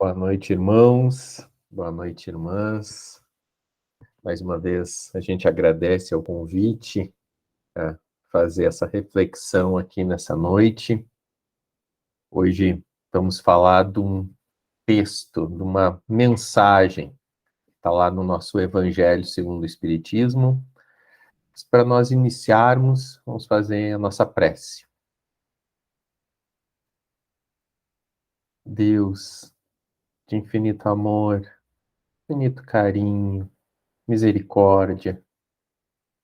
Boa noite, irmãos. Boa noite, irmãs. Mais uma vez, a gente agradece ao convite a fazer essa reflexão aqui nessa noite. Hoje vamos falar de um texto, de uma mensagem, está lá no nosso Evangelho segundo o Espiritismo. Para nós iniciarmos, vamos fazer a nossa prece. Deus, de infinito amor, infinito carinho, misericórdia,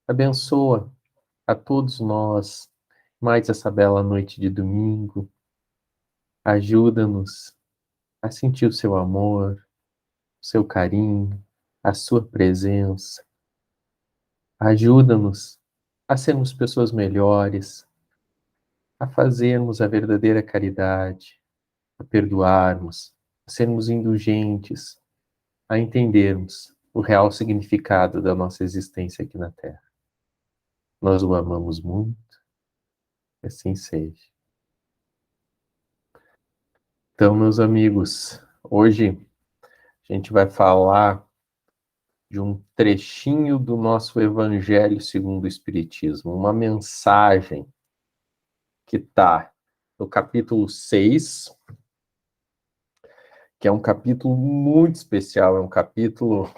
abençoa a todos nós, mais essa bela noite de domingo. Ajuda-nos a sentir o seu amor, o seu carinho, a sua presença. Ajuda-nos a sermos pessoas melhores, a fazermos a verdadeira caridade, a perdoarmos, a sermos indulgentes, a entendermos o real significado da nossa existência aqui na Terra. Nós o amamos muito, que assim seja. Então, meus amigos, hoje a gente vai falar de um trechinho do nosso Evangelho segundo o Espiritismo, uma mensagem que está no capítulo 6, que é um capítulo muito especial, é um capítulo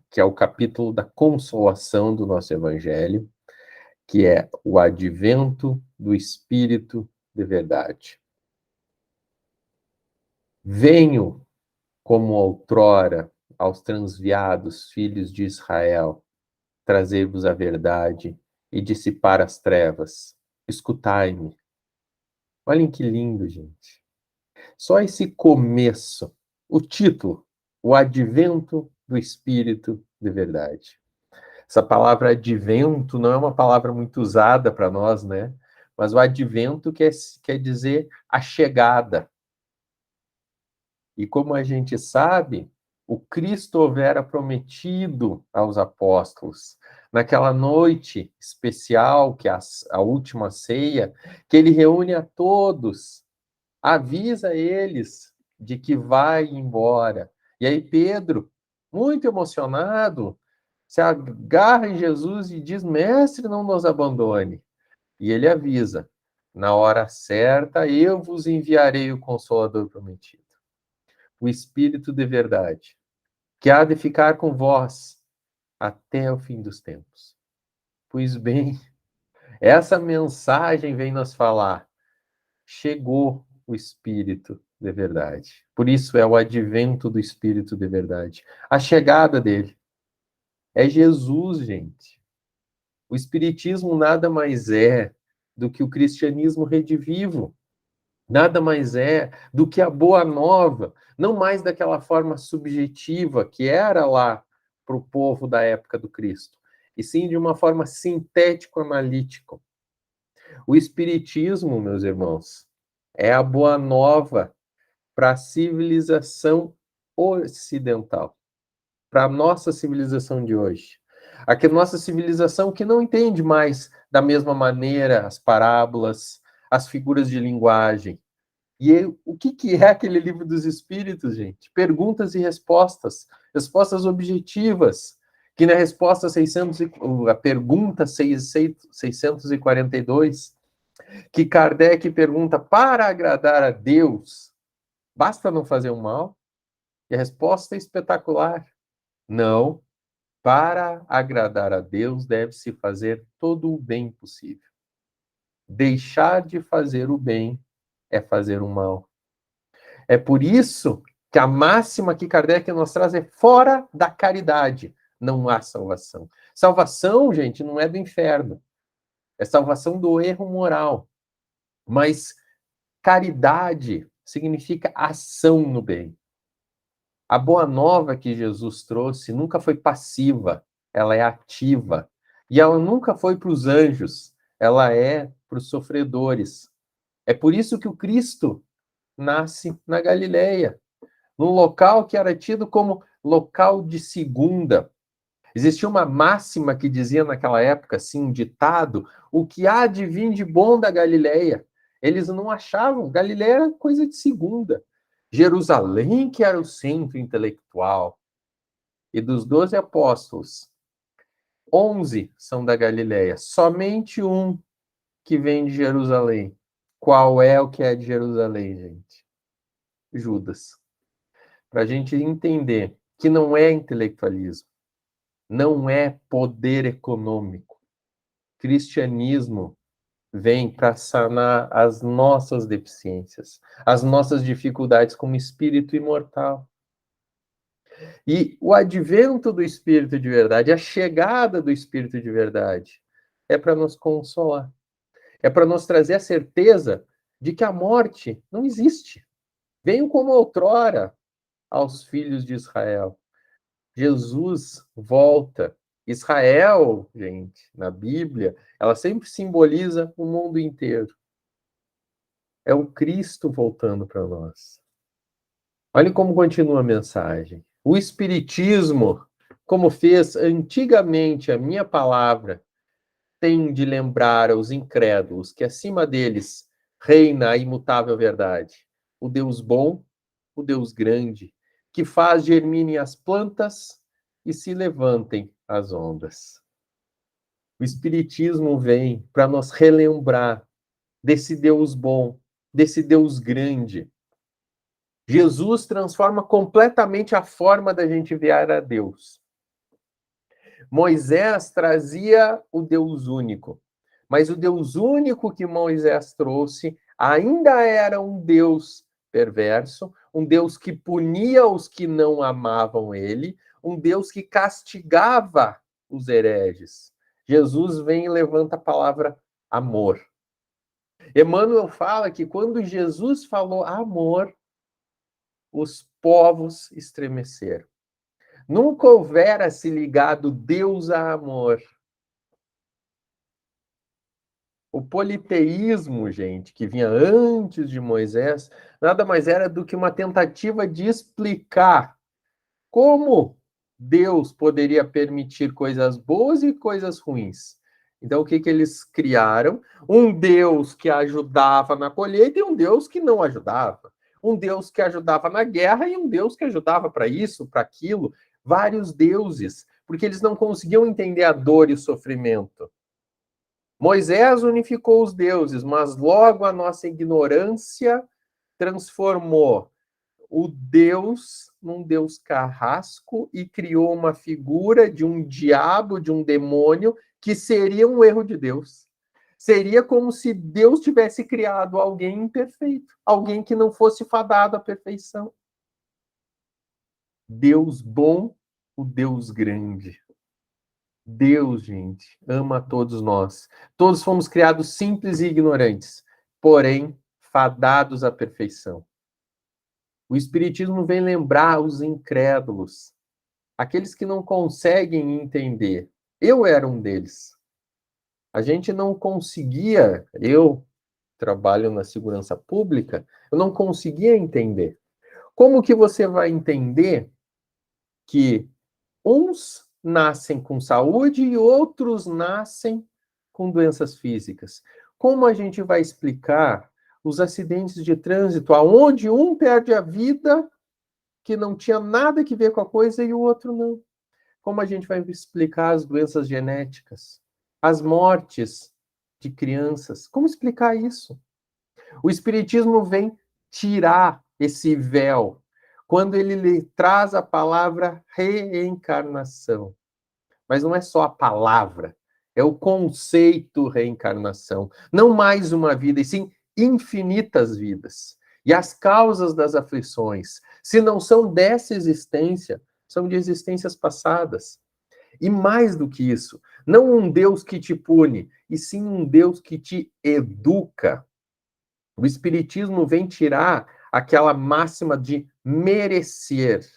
que é o capítulo da consolação do nosso Evangelho, que é o advento do Espírito de verdade. Venho, como outrora, aos transviados filhos de Israel, trazer-vos a verdade e dissipar as trevas. Escutai-me. Olhem que lindo, gente. Só esse começo, o título, o advento do Espírito de verdade. Essa palavra advento não é uma palavra muito usada para nós, né? Mas o advento quer dizer a chegada. E como a gente sabe, o Cristo houvera prometido aos apóstolos, naquela noite especial, que é a última ceia, que ele reúne a todos, avisa eles de que vai embora. E aí Pedro, muito emocionado, se agarra em Jesus e diz: Mestre, não nos abandone. E ele avisa: na hora certa eu vos enviarei o Consolador prometido, o Espírito de verdade, que há de ficar com vós até o fim dos tempos. Pois bem, essa mensagem vem nos falar: chegou o Espírito de verdade. Por isso é o advento do Espírito de verdade. A chegada dele. É Jesus, gente. O Espiritismo nada mais é do que o cristianismo redivivo. Nada mais é do que a boa nova, não mais daquela forma subjetiva que era lá para o povo da época do Cristo, e sim de uma forma sintético-analítica. O Espiritismo, meus irmãos, é a boa nova para a civilização ocidental, para a nossa civilização de hoje. A nossa civilização que não entende mais da mesma maneira as parábolas, as figuras de linguagem. E o que é aquele livro dos Espíritos, gente? Perguntas e respostas, respostas objetivas, que na resposta 600, a pergunta 642, que Kardec pergunta: para agradar a Deus, basta não fazer o mal? E a resposta é espetacular: não, para agradar a Deus deve-se fazer todo o bem possível. Deixar de fazer o bem é fazer o mal. É por isso que a máxima que Kardec nos traz é: fora da caridade não há salvação. Salvação, gente, não é do inferno. É salvação do erro moral. Mas caridade significa ação no bem. A boa nova que Jesus trouxe nunca foi passiva, ela é ativa. E ela nunca foi para os anjos, ela é para os sofredores. É por isso que o Cristo nasce na Galileia, num local que era tido como local de segunda. Existia uma máxima que dizia naquela época, assim, um ditado: o que há de vir de bom da Galileia? Eles não achavam, Galileia era coisa de segunda. Jerusalém, que era o centro intelectual, e dos 12 apóstolos, 11 são da Galileia, somente um que vem de Jerusalém. Qual é o que é de Jerusalém, gente? Judas. Para a gente entender que não é intelectualismo, não é poder econômico. Cristianismo vem para sanar as nossas deficiências, as nossas dificuldades como espírito imortal. E o advento do Espírito de verdade, a chegada do Espírito de verdade, é para nos consolar. É para nos trazer a certeza de que a morte não existe. Venham como outrora aos filhos de Israel. Jesus volta. Israel, gente, na Bíblia, ela sempre simboliza o mundo inteiro. É o Cristo voltando para nós. Olhem como continua a mensagem. O Espiritismo, como fez antigamente a minha palavra, tem de lembrar aos incrédulos que acima deles reina a imutável verdade. O Deus bom, o Deus grande, que faz germinem as plantas e se levantem as ondas. O Espiritismo vem para nos relembrar desse Deus bom, desse Deus grande. Jesus transforma completamente a forma da gente ver a Deus. Moisés trazia o Deus único, mas o Deus único que Moisés trouxe ainda era um Deus perverso, um Deus que punia os que não amavam ele, um Deus que castigava os hereges. Jesus vem e levanta a palavra amor. Emmanuel fala que quando Jesus falou amor, os povos estremeceram. Nunca houvera se ligado Deus a amor. O politeísmo, gente, que vinha antes de Moisés, nada mais era do que uma tentativa de explicar como Deus poderia permitir coisas boas e coisas ruins. Então, o que, que eles criaram? Um Deus que ajudava na colheita e um Deus que não ajudava. Um Deus que ajudava na guerra e um Deus que ajudava para isso, para aquilo. Vários deuses, porque eles não conseguiam entender a dor e o sofrimento. Moisés unificou os deuses, mas logo a nossa ignorância transformou o Deus num Deus carrasco e criou uma figura de um diabo, de um demônio, que seria um erro de Deus. Seria como se Deus tivesse criado alguém imperfeito, alguém que não fosse fadado à perfeição. Deus bom, o Deus grande. Deus, gente, ama a todos nós. Todos fomos criados simples e ignorantes, porém fadados à perfeição. O Espiritismo vem lembrar os incrédulos, aqueles que não conseguem entender. Eu era um deles. A gente não conseguia, eu trabalho na segurança pública, eu não conseguia entender. Como que você vai entender que uns nascem com saúde e outros nascem com doenças físicas? Como a gente vai explicar os acidentes de trânsito, aonde um perde a vida que não tinha nada que ver com a coisa e o outro não? Como a gente vai explicar as doenças genéticas, as mortes de crianças? Como explicar isso? O Espiritismo vem tirar esse véu quando ele lhe traz a palavra reencarnação. Mas não é só a palavra, é o conceito reencarnação. Não mais uma vida, e sim infinitas vidas. E as causas das aflições, se não são dessa existência, são de existências passadas. E mais do que isso, não um Deus que te pune, e sim um Deus que te educa. O Espiritismo vem tirar aquela máxima de merecer.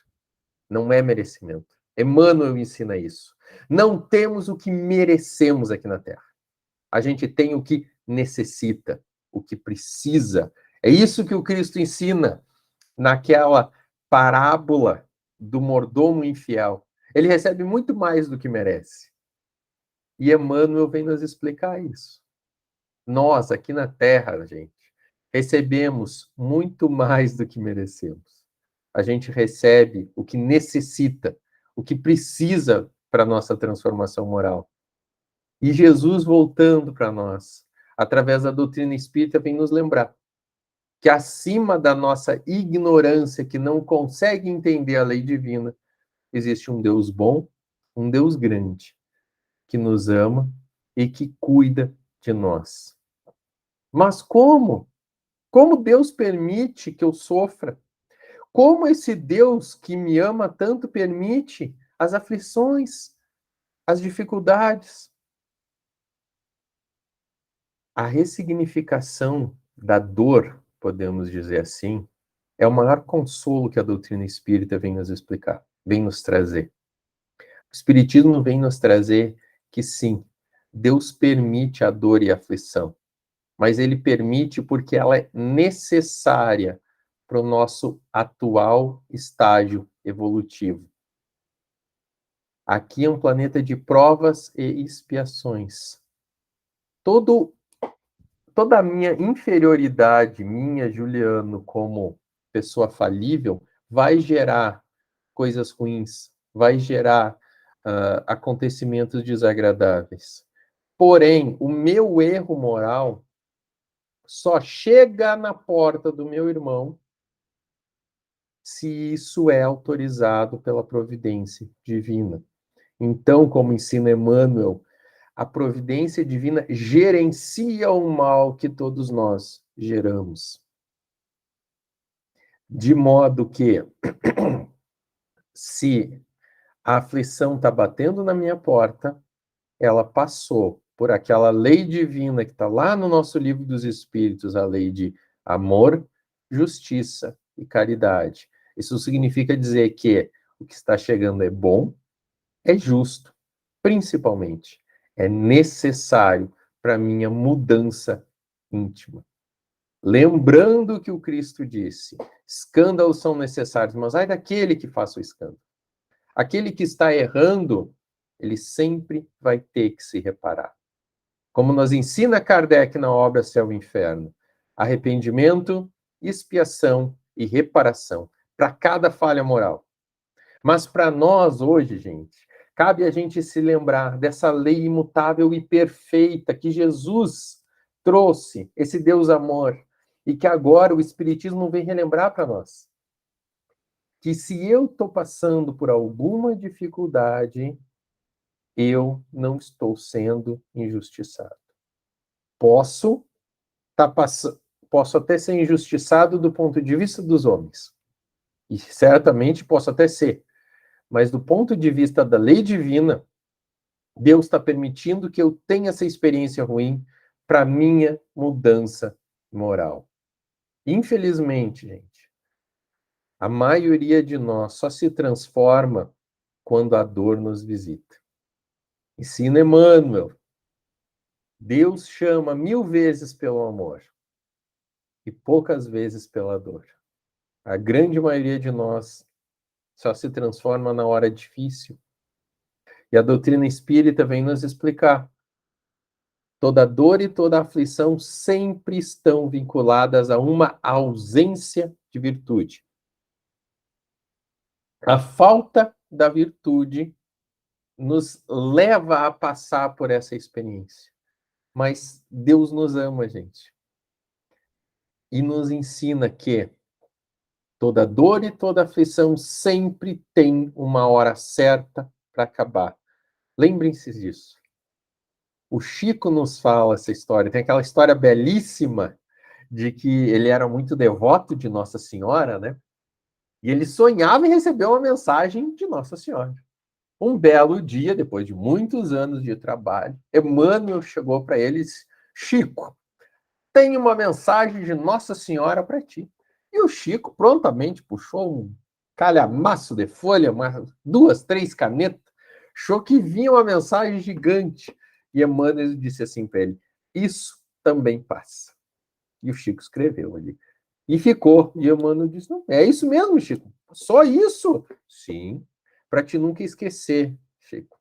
Não é merecimento. Emmanuel ensina isso. Não temos o que merecemos aqui na Terra. A gente tem o que necessita, o que precisa. É isso que o Cristo ensina naquela parábola do mordomo infiel. Ele recebe muito mais do que merece. E Emmanuel vem nos explicar isso. Nós, aqui na Terra, gente, recebemos muito mais do que merecemos. A gente recebe o que necessita, o que precisa para a nossa transformação moral. E Jesus voltando para nós, através da doutrina espírita, vem nos lembrar que acima da nossa ignorância, que não consegue entender a lei divina, existe um Deus bom, um Deus grande, que nos ama e que cuida de nós. Mas como? Como Deus permite que eu sofra? Como esse Deus que me ama tanto permite as aflições, as dificuldades? A ressignificação da dor, podemos dizer assim, é o maior consolo que a doutrina espírita vem nos explicar, vem nos trazer. O Espiritismo vem nos trazer que sim, Deus permite a dor e a aflição, mas ele permite porque ela é necessária para o nosso atual estágio evolutivo. Aqui é um planeta de provas e expiações. Toda a minha inferioridade, minha, Juliano, como pessoa falível, vai gerar coisas ruins, vai gerar acontecimentos desagradáveis. Porém, o meu erro moral só chega na porta do meu irmão se isso é autorizado pela providência divina. Então, como ensina Emmanuel, a providência divina gerencia o mal que todos nós geramos. De modo que, se a aflição está batendo na minha porta, ela passou por aquela lei divina que está lá no nosso livro dos Espíritos, a lei de amor, justiça e caridade. Isso significa dizer que o que está chegando é bom, é justo, principalmente, é necessário para a minha mudança íntima. Lembrando que o Cristo disse, escândalos são necessários, mas ai daquele que faça o escândalo. Aquele que está errando, ele sempre vai ter que se reparar. Como nos ensina Kardec na obra Céu e Inferno, arrependimento, expiação e reparação para cada falha moral. Mas para nós hoje, gente, cabe a gente se lembrar dessa lei imutável e perfeita que Jesus trouxe, esse Deus amor, e que agora o Espiritismo vem relembrar para nós. Que se eu estou passando por alguma dificuldade, eu não estou sendo injustiçado. Posso até ser injustiçado do ponto de vista dos homens. E certamente posso até ser. Mas do ponto de vista da lei divina, Deus está permitindo que eu tenha essa experiência ruim para minha mudança moral. Infelizmente, gente, a maioria de nós só se transforma quando a dor nos visita. Ensina Emmanuel. Deus chama 1000 vezes pelo amor e poucas vezes pela dor. A grande maioria de nós só se transforma na hora difícil. E a doutrina espírita vem nos explicar. Toda dor e toda aflição sempre estão vinculadas a uma ausência de virtude. A falta da virtude nos leva a passar por essa experiência. Mas Deus nos ama, gente. E nos ensina que toda dor e toda aflição sempre tem uma hora certa para acabar. Lembrem-se disso. O Chico nos fala essa história. Tem aquela história belíssima de que ele era muito devoto de Nossa Senhora, né? E ele sonhava em receber uma mensagem de Nossa Senhora. Um belo dia, depois de muitos anos de trabalho, Emmanuel chegou para ele e disse: Chico, tem uma mensagem de Nossa Senhora para ti. E o Chico prontamente puxou um calhamaço de folha, duas, três canetas, achou que vinha uma mensagem gigante. E Emmanuel disse assim para ele: isso também passa. E o Chico escreveu ali. E ficou. E Emmanuel disse: não, é isso mesmo, Chico. Só isso? Sim. Para te nunca esquecer, Chico,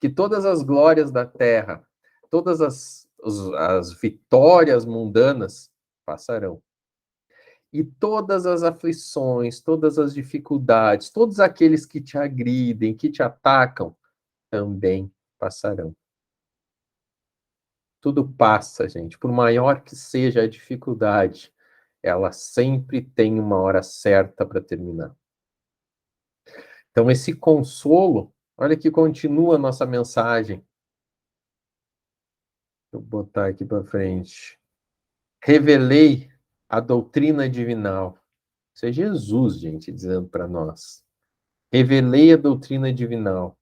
que todas as glórias da terra, todas as vitórias mundanas passarão. E todas as aflições, todas as dificuldades, todos aqueles que te agridem, que te atacam, também passarão. Tudo passa, gente. Por maior que seja a dificuldade, ela sempre tem uma hora certa para terminar. Então, esse consolo, olha que continua a nossa mensagem. Vou botar aqui para frente. Revelei a doutrina divinal. Isso é Jesus, gente, dizendo para nós. Revelei a doutrina divinal.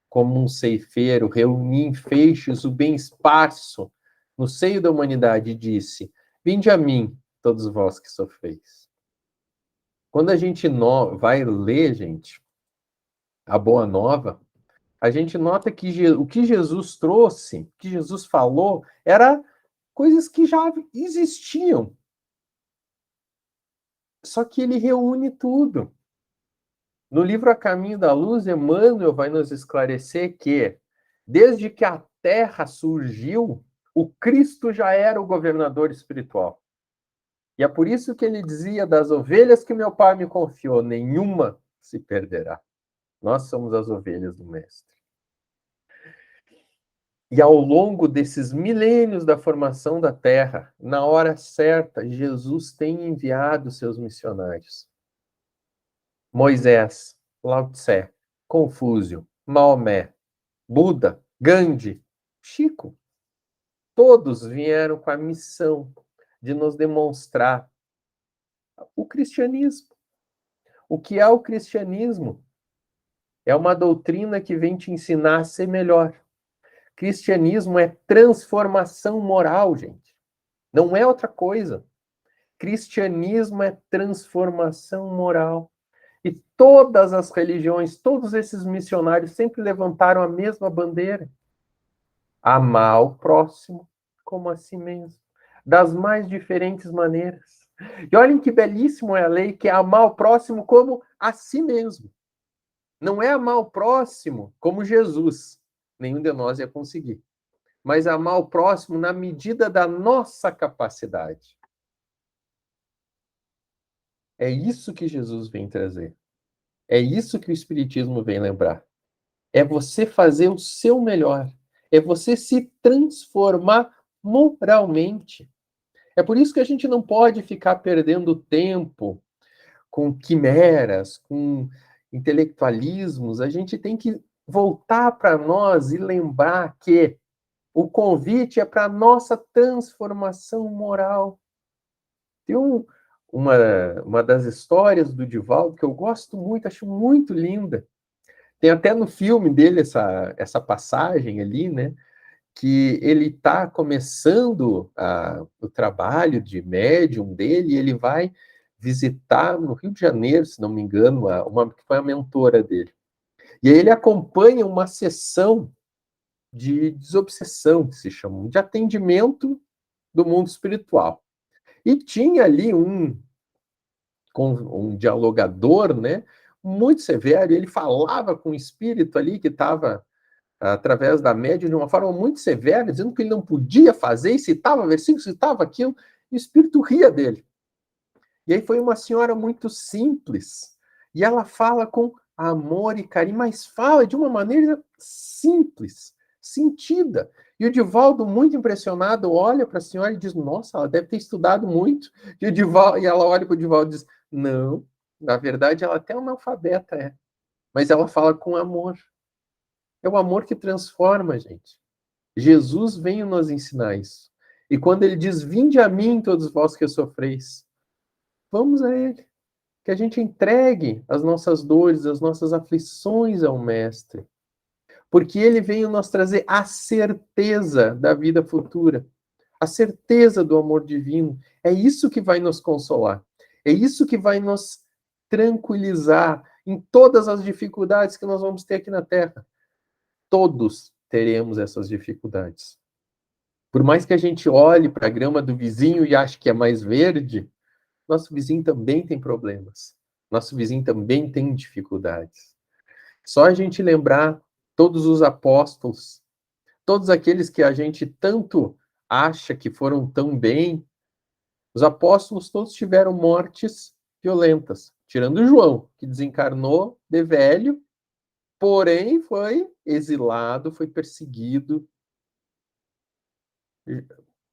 Como um ceifeiro, reuni em feixes o bem esparso no seio da humanidade e disse: vinde a mim, todos vós que sofreis. Quando a gente vai ler, gente, a Boa Nova, a gente nota que o que Jesus trouxe, o que Jesus falou, era coisas que já existiam. Só que ele reúne tudo. No livro A Caminho da Luz, Emmanuel vai nos esclarecer que, desde que a Terra surgiu, o Cristo já era o governador espiritual. E é por isso que ele dizia: das ovelhas que meu Pai me confiou, nenhuma se perderá. Nós somos as ovelhas do Mestre. E ao longo desses milênios da formação da Terra, na hora certa, Jesus tem enviado seus missionários. Moisés, Lao Tse, Confúcio, Maomé, Buda, Gandhi, Chico, todos vieram com a missão de nos demonstrar o cristianismo. O que é o cristianismo? É uma doutrina que vem te ensinar a ser melhor. Cristianismo é transformação moral, gente. Não é outra coisa. Cristianismo é transformação moral. E todas as religiões, todos esses missionários sempre levantaram a mesma bandeira. Amar o próximo como a si mesmo, das mais diferentes maneiras. E olhem que belíssimo é a lei, que é amar o próximo como a si mesmo. Não é amar o próximo como Jesus. Nenhum de nós ia conseguir. Mas amar o próximo na medida da nossa capacidade. É isso que Jesus vem trazer. É isso que o Espiritismo vem lembrar. É você fazer o seu melhor. É você se transformar moralmente. É por isso que a gente não pode ficar perdendo tempo com quimeras, com intelectualismos. A gente tem que voltar para nós e lembrar que o convite é para a nossa transformação moral. Tem uma das histórias do Divaldo que eu gosto muito, acho muito linda. Tem até no filme dele essa passagem ali, né? Que ele está começando o trabalho de médium dele, e ele vai visitar no Rio de Janeiro, se não me engano, uma que foi a mentora dele. E aí ele acompanha uma sessão de desobsessão, que se chama, de atendimento do mundo espiritual. E tinha ali um dialogador, né, muito severo, e ele falava com o espírito ali que estava através da média de uma forma muito severa, dizendo que ele não podia fazer, e citava versículo, citava aquilo, e o espírito ria dele. E aí foi uma senhora muito simples, e ela fala com amor e carinho, mas fala de uma maneira simples, sentida. E o Divaldo, muito impressionado, olha para a senhora e diz: nossa, ela deve ter estudado muito. E ela olha para o Divaldo e diz: não, na verdade ela até é analfabeta, mas ela fala com amor. É o amor que transforma, gente. Jesus veio nos ensinar isso. E quando ele diz: vinde a mim, todos vós que sofreis, vamos a ele. Que a gente entregue as nossas dores, as nossas aflições ao Mestre. Porque ele veio nos trazer a certeza da vida futura, a certeza do amor divino. É isso que vai nos consolar. É isso que vai nos tranquilizar em todas as dificuldades que nós vamos ter aqui na Terra. Todos teremos essas dificuldades. Por mais que a gente olhe para a grama do vizinho e ache que é mais verde, nosso vizinho também tem problemas. Nosso vizinho também tem dificuldades. Só a gente lembrar todos os apóstolos, todos aqueles que a gente tanto acha que foram tão bem, Os apóstolos todos tiveram mortes violentas, tirando João, que desencarnou de velho, porém foi exilado, foi perseguido.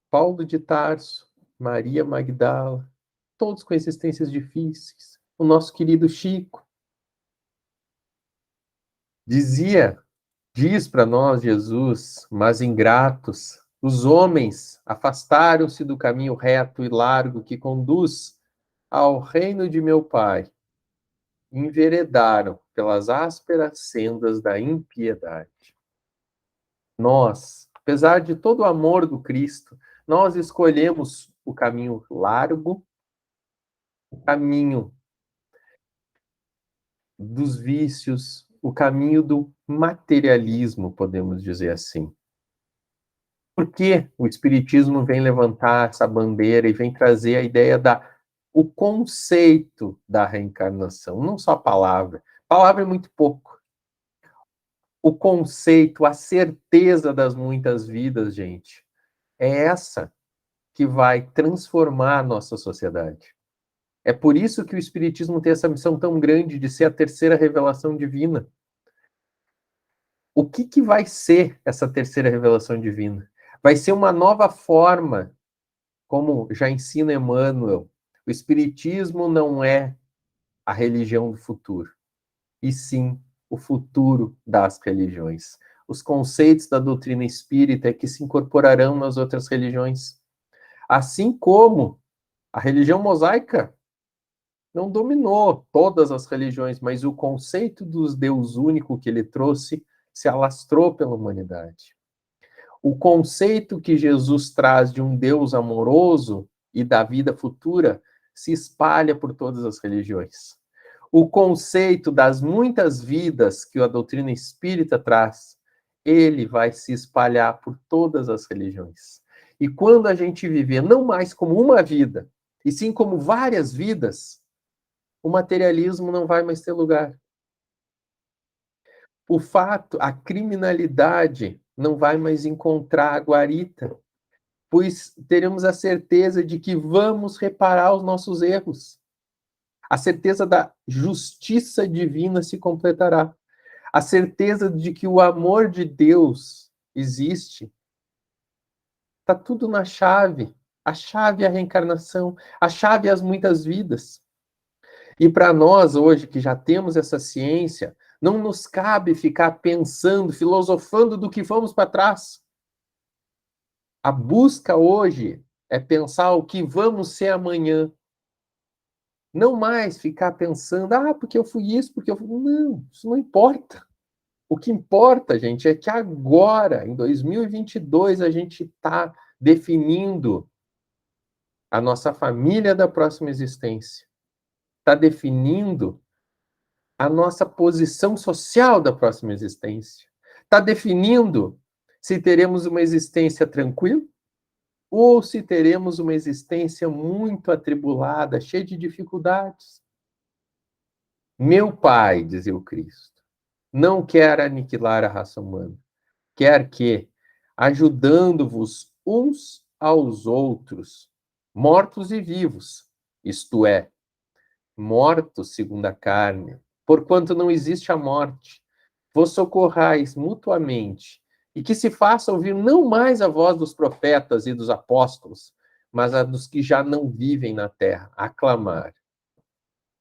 Paulo de Tarso, Maria Magdala, todos com existências difíceis. O nosso querido Chico dizia, diz para nós Jesus, mas ingratos, os homens afastaram-se do caminho reto e largo que conduz ao reino de meu Pai, enveredaram pelas ásperas sendas da impiedade. Nós, apesar de todo o amor do Cristo, nós escolhemos o caminho largo, o caminho dos vícios, o caminho do materialismo, podemos dizer assim. Por que o Espiritismo vem levantar essa bandeira e vem trazer a ideia o conceito da reencarnação, não só a palavra. A palavra é muito pouco. O conceito, a certeza das muitas vidas, gente, é essa que vai transformar a nossa sociedade. É por isso que o Espiritismo tem essa missão tão grande de ser a terceira revelação divina. O que vai ser essa terceira revelação divina? Vai ser uma nova forma, como já ensina Emmanuel, o Espiritismo não é a religião do futuro, e sim o futuro das religiões. Os conceitos da doutrina espírita é que se incorporarão nas outras religiões. Assim como a religião mosaica não dominou todas as religiões, mas o conceito dos Deus único que ele trouxe se alastrou pela humanidade. O conceito que Jesus traz de um Deus amoroso e da vida futura se espalha por todas as religiões. O conceito das muitas vidas que a doutrina espírita traz, ele vai se espalhar por todas as religiões. E quando a gente viver não mais como uma vida, e sim como várias vidas, o materialismo não vai mais ter lugar. O fato, a criminalidade não vai mais encontrar a guarita, pois teremos a certeza de que vamos reparar os nossos erros. A certeza da justiça divina se completará. A certeza de que o amor de Deus existe. Está tudo na chave. A chave é a reencarnação. A chave é as muitas vidas. E para nós, hoje, que já temos essa ciência, não nos cabe ficar pensando, filosofando do que vamos para trás. A busca hoje é pensar o que vamos ser amanhã. Não mais ficar pensando, porque eu fui isso, porque eu fui... Não, isso não importa. O que importa, gente, é que agora, em 2022, a gente está definindo a nossa família da próxima existência. Está definindo a nossa posição social da próxima existência. Está definindo se teremos uma existência tranquila ou se teremos uma existência muito atribulada, cheia de dificuldades. Meu Pai, dizia o Cristo, não quer aniquilar a raça humana, quer que, ajudando-vos uns aos outros, mortos e vivos, isto é, mortos segundo a carne, porquanto não existe a morte, vos socorrais mutuamente, e que se faça ouvir não mais a voz dos profetas e dos apóstolos, mas a dos que já não vivem na terra, aclamar.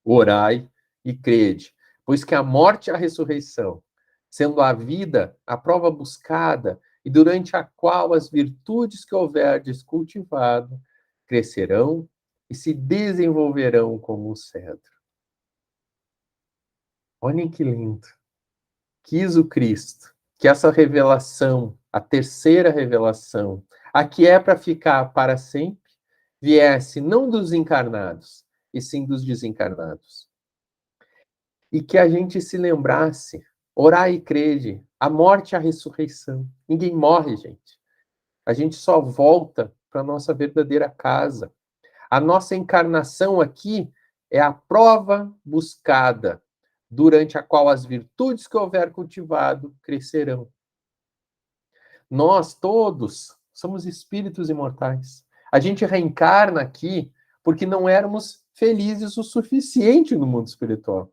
Orai e crede, pois que a morte e a ressurreição, sendo a vida a prova buscada, e durante a qual as virtudes que houverdes cultivado crescerão e se desenvolverão como o cedro. Olhem que lindo. Quis o Cristo que essa revelação, a terceira revelação, a que é para ficar para sempre, viesse não dos encarnados, e sim dos desencarnados. E que a gente se lembrasse, orar e crede, a morte e a ressurreição. Ninguém morre, gente. A gente só volta para a nossa verdadeira casa. A nossa encarnação aqui é a prova buscada, durante a qual as virtudes que houver cultivado crescerão. Nós todos somos espíritos imortais. A gente reencarna aqui porque não éramos felizes o suficiente no mundo espiritual.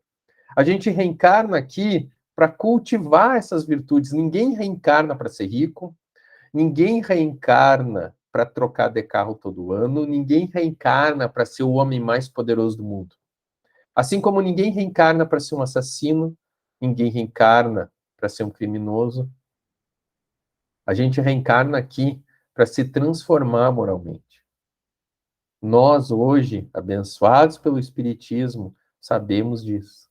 A gente reencarna aqui para cultivar essas virtudes. Ninguém reencarna para ser rico, ninguém reencarna para trocar de carro todo ano, ninguém reencarna para ser o homem mais poderoso do mundo. Assim como ninguém reencarna para ser um assassino, ninguém reencarna para ser um criminoso. A gente reencarna aqui para se transformar moralmente. Nós, hoje, abençoados pelo Espiritismo, sabemos disso.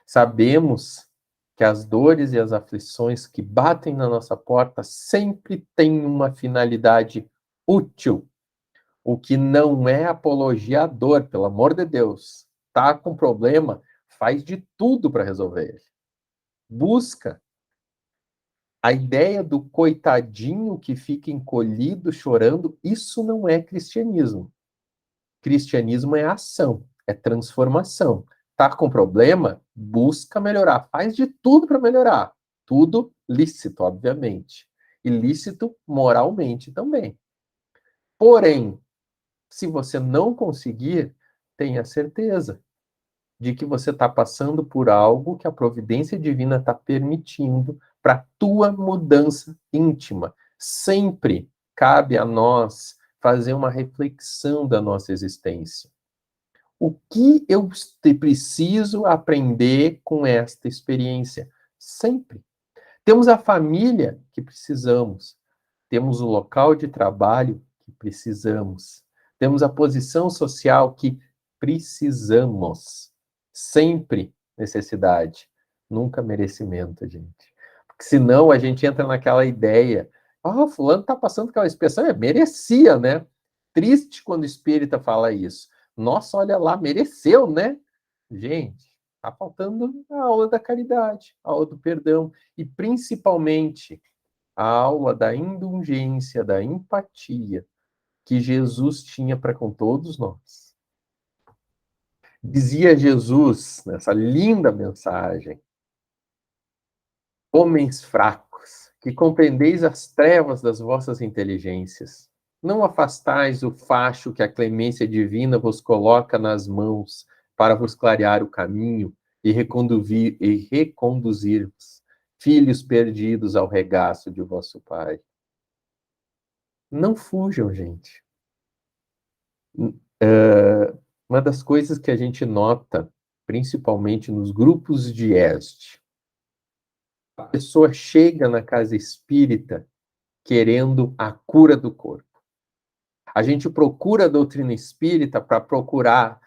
Sabemos que as dores e as aflições que batem na nossa porta sempre têm uma finalidade útil. O que não é apologia à dor, pelo amor de Deus. Tá com problema, faz de tudo para resolver ele. Busca. A ideia do coitadinho que fica encolhido, chorando, isso não é cristianismo. Cristianismo é ação, é transformação. Tá com problema? Busca melhorar. Faz de tudo para melhorar. Tudo lícito, obviamente. E lícito moralmente também. Porém, se você não conseguir, tenha certeza de que você está passando por algo que a providência divina está permitindo para a tua mudança íntima. Sempre cabe a nós fazer uma reflexão da nossa existência. O que eu preciso aprender com esta experiência? Sempre. Temos a família que precisamos. Temos o local de trabalho que precisamos. Temos a posição social que precisamos. Sempre necessidade, nunca merecimento, gente. Porque senão a gente entra naquela ideia, fulano está passando aquela expressão, merecia, né? Triste quando o espírita fala isso. Nossa, olha lá, mereceu, né? Gente, está faltando a aula da caridade, a aula do perdão e principalmente a aula da indulgência, da empatia que Jesus tinha para com todos nós. Dizia Jesus, nessa linda mensagem, homens fracos, que compreendeis as trevas das vossas inteligências, não afastais o facho que a clemência divina vos coloca nas mãos para vos clarear o caminho e reconduzir-vos, filhos perdidos ao regaço de vosso Pai. Não fujam, gente. Uma das coisas que a gente nota, principalmente nos grupos de ESD, a pessoa chega na casa espírita querendo a cura do corpo. A gente procura a doutrina espírita para curar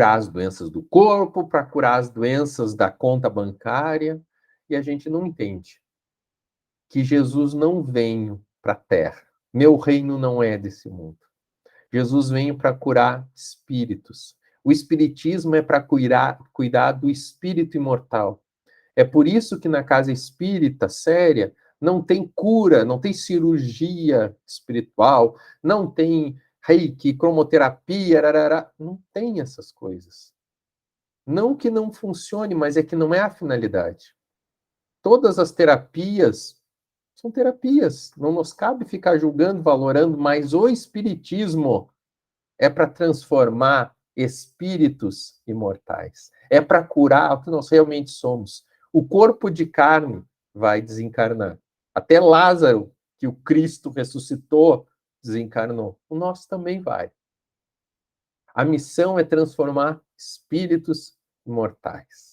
as doenças do corpo, para curar as doenças da conta bancária, e a gente não entende que Jesus não veio para a terra. Meu reino não é desse mundo. Jesus veio para curar espíritos. O espiritismo é para cuidar do espírito imortal. É por isso que na casa espírita séria não tem cura, não tem cirurgia espiritual, não tem reiki, cromoterapia, não tem essas coisas. Não que não funcione, mas é que não é a finalidade. Todas as terapias são terapias, não nos cabe ficar julgando, valorando, mas o espiritismo é para transformar espíritos imortais, é para curar o que nós realmente somos. O corpo de carne vai desencarnar. Até Lázaro, que o Cristo ressuscitou, desencarnou. O nosso também vai. A missão é transformar espíritos imortais.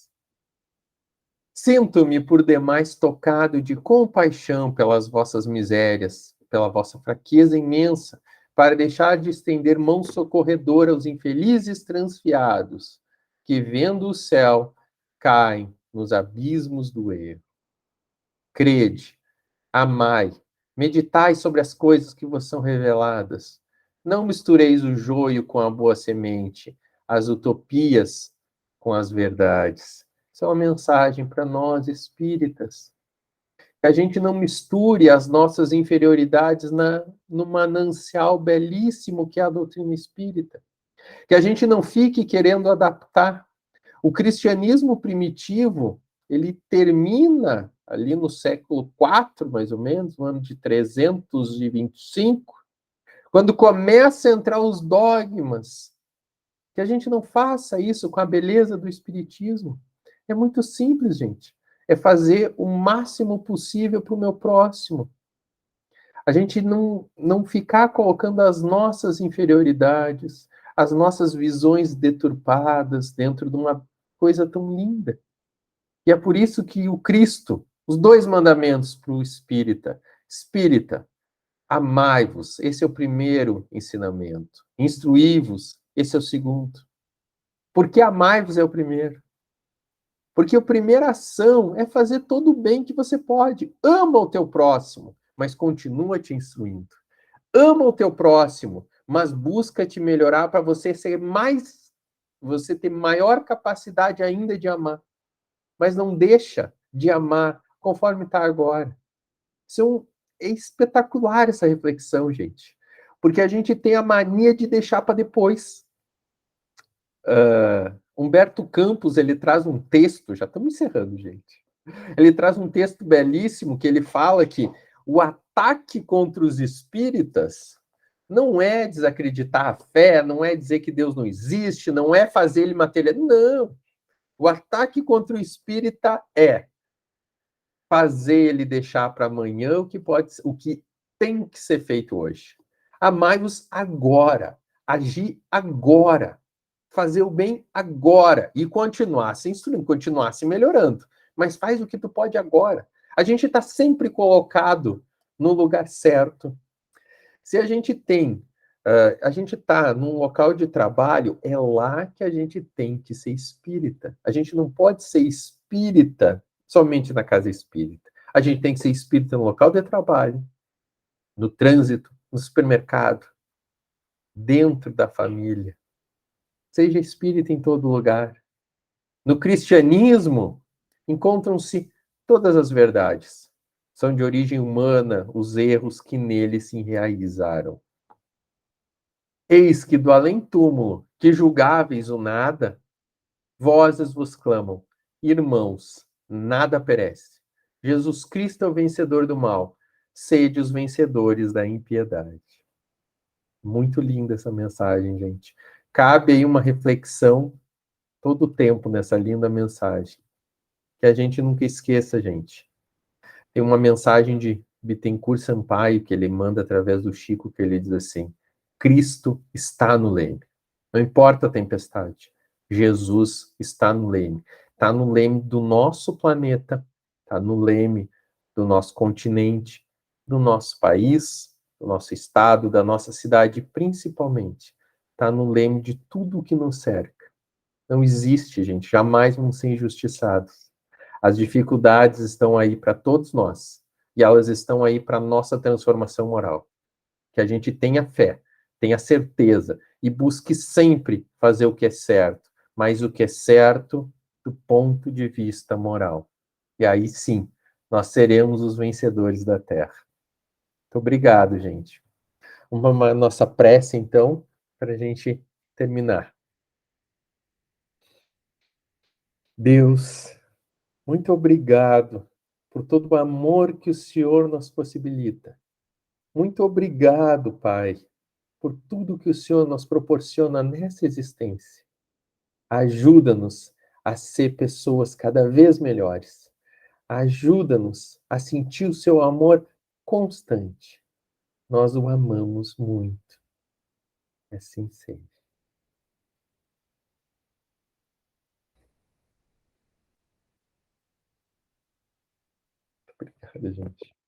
Sinto-me por demais tocado de compaixão pelas vossas misérias, pela vossa fraqueza imensa, para deixar de estender mão socorredora aos infelizes transviados, que, vendo o céu, caem nos abismos do erro. Crede, amai, meditai sobre as coisas que vos são reveladas. Não mistureis o joio com a boa semente, as utopias com as verdades. Isso é uma mensagem para nós espíritas. Que a gente não misture as nossas inferioridades no manancial belíssimo que é a doutrina espírita. Que a gente não fique querendo adaptar. O cristianismo primitivo, ele termina ali no século IV, mais ou menos, no ano de 325, Quando começa a entrar os dogmas, que a gente não faça isso com a beleza do Espiritismo. É muito simples, gente. É fazer o máximo possível para o meu próximo. A gente não ficar colocando as nossas inferioridades, as nossas visões deturpadas dentro de uma coisa tão linda. E é por isso que o Cristo, os dois mandamentos para o espírita: espírita, amai-vos, esse é o primeiro ensinamento. Instruí-vos, esse é o segundo. Porque amai-vos é o primeiro. Porque a primeira ação é fazer todo o bem que você pode. Ama o teu próximo, mas continua te instruindo. Ama o teu próximo, mas busca te melhorar para você ser mais, você ter maior capacidade ainda de amar. Mas não deixa de amar conforme está agora. É espetacular essa reflexão, gente. Porque a gente tem a mania de deixar para depois. Humberto Campos, ele traz um texto, já estamos encerrando, gente. Ele traz um texto belíssimo que ele fala que o ataque contra os espíritas não é desacreditar a fé, não é dizer que Deus não existe, não é fazer ele material. Não. O ataque contra o espírita é fazer ele deixar para amanhã o que tem que ser feito hoje. Amai-vos agora, agir agora, fazer o bem agora e continuar se instruindo, continuar se melhorando. Mas faz o que tu pode agora. A gente está sempre colocado no lugar certo. Se a gente tem, a gente está num local de trabalho, é lá que a gente tem que ser espírita. A gente não pode ser espírita somente na casa espírita. A gente tem que ser espírita no local de trabalho, no trânsito, no supermercado, dentro da família. Seja espírita em todo lugar. No cristianismo, encontram-se todas as verdades. São de origem humana os erros que nele se enraizaram. Eis que do além-túmulo, que julgáveis o nada, vozes vos clamam, irmãos, nada perece. Jesus Cristo é o vencedor do mal, sede os vencedores da impiedade. Muito linda essa mensagem, gente. Cabe aí uma reflexão todo o tempo nessa linda mensagem. Que a gente nunca esqueça, gente. Tem uma mensagem de Bittencourt Sampaio que ele manda através do Chico, que ele diz assim: Cristo está no leme. Não importa a tempestade. Jesus está no leme. Está no leme do nosso planeta, está no leme do nosso continente, do nosso país, do nosso estado, da nossa cidade, principalmente. Está no leme de tudo o que nos cerca. Não existe, gente. Jamais vamos ser injustiçados. As dificuldades estão aí para todos nós. E elas estão aí para a nossa transformação moral. Que a gente tenha fé, tenha certeza e busque sempre fazer o que é certo, mas o que é certo do ponto de vista moral. E aí sim, nós seremos os vencedores da Terra. Muito obrigado, gente. Uma nossa prece, então, para a gente terminar. Deus, muito obrigado por todo o amor que o Senhor nos possibilita. Muito obrigado, Pai, por tudo que o Senhor nos proporciona nessa existência. Ajuda-nos a ser pessoas cada vez melhores. Ajuda-nos a sentir o seu amor constante. Nós o amamos muito. Assim seja. Obrigado, gente.